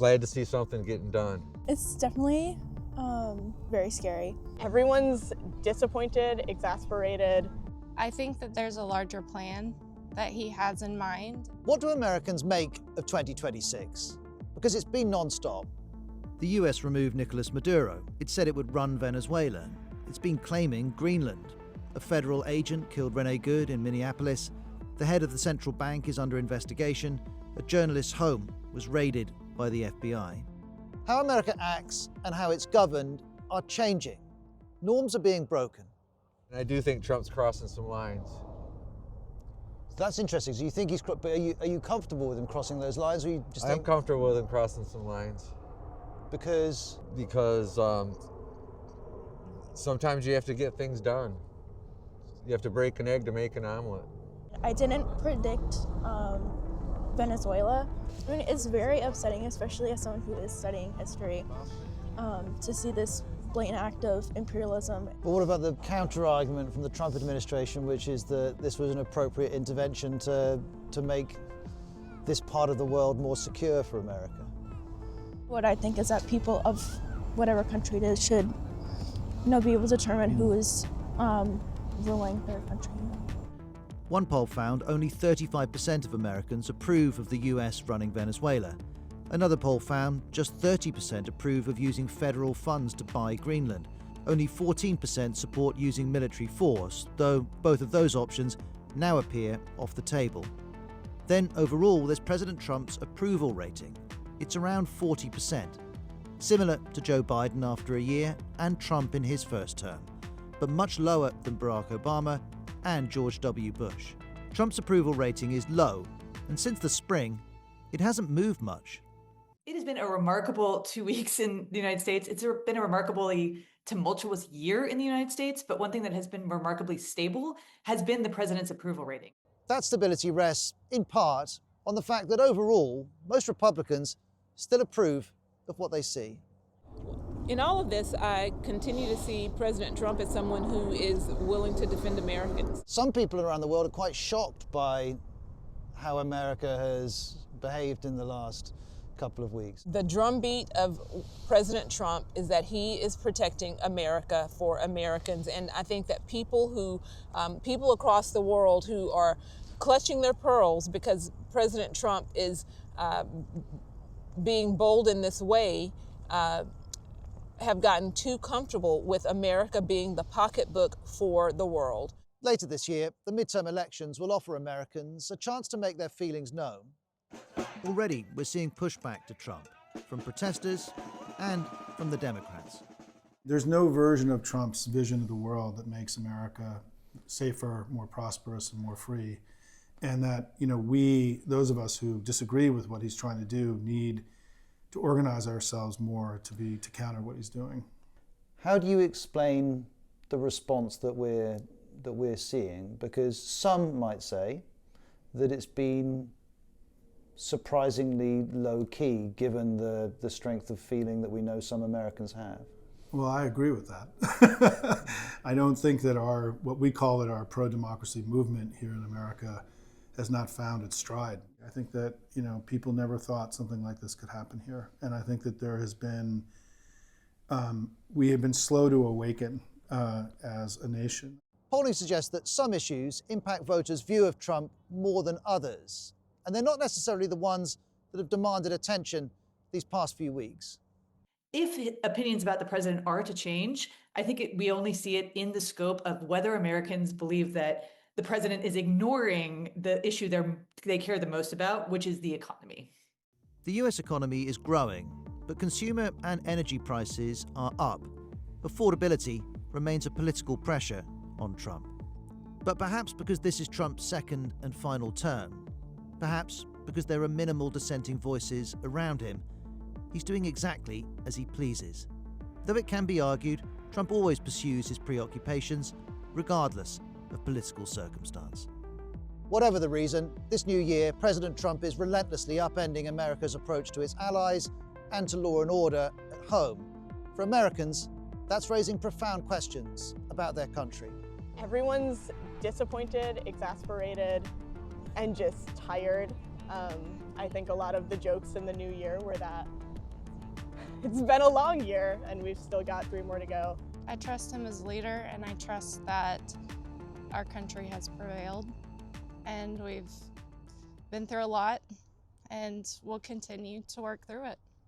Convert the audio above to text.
glad to see something getting done. It's definitely very scary. Everyone's disappointed, exasperated. I think that there's a larger plan that he has in mind. What do Americans make of 2026? Because it's been non-stop. The US removed Nicolas Maduro. It said it would run Venezuela. It's been claiming Greenland. A federal agent killed Rene Good in Minneapolis. The head of the central bank is under investigation. A journalist's home was raided by the FBI. How America acts and how it's governed are changing. Norms are being broken. And I do think Trump's crossing some lines. That's interesting. So you think he's, but are you comfortable with him crossing those lines, or you just think? I'm comfortable with him crossing some lines. Because sometimes you have to get things done. You have to break an egg to make an omelet. I didn't predict Venezuela. I mean, it's very upsetting, especially as someone who is studying history, to see this blatant act of imperialism. But what about the counter-argument from the Trump administration, which is that this was an appropriate intervention to make this part of the world more secure for America? What I think is that people of whatever country it is should, be able to determine who is ruling their country. One poll found only 35% of Americans approve of the US running Venezuela. Another poll found just 30% approve of using federal funds to buy Greenland. Only 14% support using military force, though both of those options now appear off the table. Then overall, there's President Trump's approval rating. It's around 40%, similar to Joe Biden after a year and Trump in his first term, but much lower than Barack Obama and George W. Bush. Trump's approval rating is low, and since the spring, it hasn't moved much. It has been a remarkable 2 weeks in the United States. It's been a remarkably tumultuous year in the United States, but one thing that has been remarkably stable has been the president's approval rating. That stability rests, in part, on the fact that overall, most Republicans still approve of what they see. In all of this, I continue to see President Trump as someone who is willing to defend Americans. Some people around the world are quite shocked by how America has behaved in the last couple of weeks. The drumbeat of President Trump is that he is protecting America for Americans. And I think that people across the world who are clutching their pearls because President Trump is being bold in this way, have gotten too comfortable with America being the pocketbook for the world. Later this year, the midterm elections will offer Americans a chance to make their feelings known. Already, we're seeing pushback to Trump from protesters and from the Democrats. There's no version of Trump's vision of the world that makes America safer, more prosperous, and more free. And that, those of us who disagree with what he's trying to do need to organize ourselves more to counter what he's doing. How do you explain the response that we're seeing? Because some might say that it's been surprisingly low-key, given the strength of feeling that we know some Americans have. Well, I agree with that. I don't think that what we call our pro-democracy movement here in America has not found its stride. I think that, people never thought something like this could happen here. And I think that there has been, we have been slow to awaken as a nation. Polling suggests that some issues impact voters' view of Trump more than others. And they're not necessarily the ones that have demanded attention these past few weeks. If opinions about the president are to change, I think we only see it in the scope of whether Americans believe that the president is ignoring the issue they care the most about, which is the economy. The US economy is growing, but consumer and energy prices are up. Affordability remains a political pressure on Trump. But perhaps because this is Trump's second and final term, perhaps because there are minimal dissenting voices around him, he's doing exactly as he pleases. Though it can be argued, Trump always pursues his preoccupations, regardless of political circumstance. Whatever the reason, this new year, President Trump is relentlessly upending America's approach to its allies and to law and order at home. For Americans, that's raising profound questions about their country. Everyone's disappointed, exasperated, and just tired. I think a lot of the jokes in the new year were that It's been a long year, and we've still got 3 more to go. I trust him as leader, and I trust that our country has prevailed, and we've been through a lot, and we'll continue to work through it.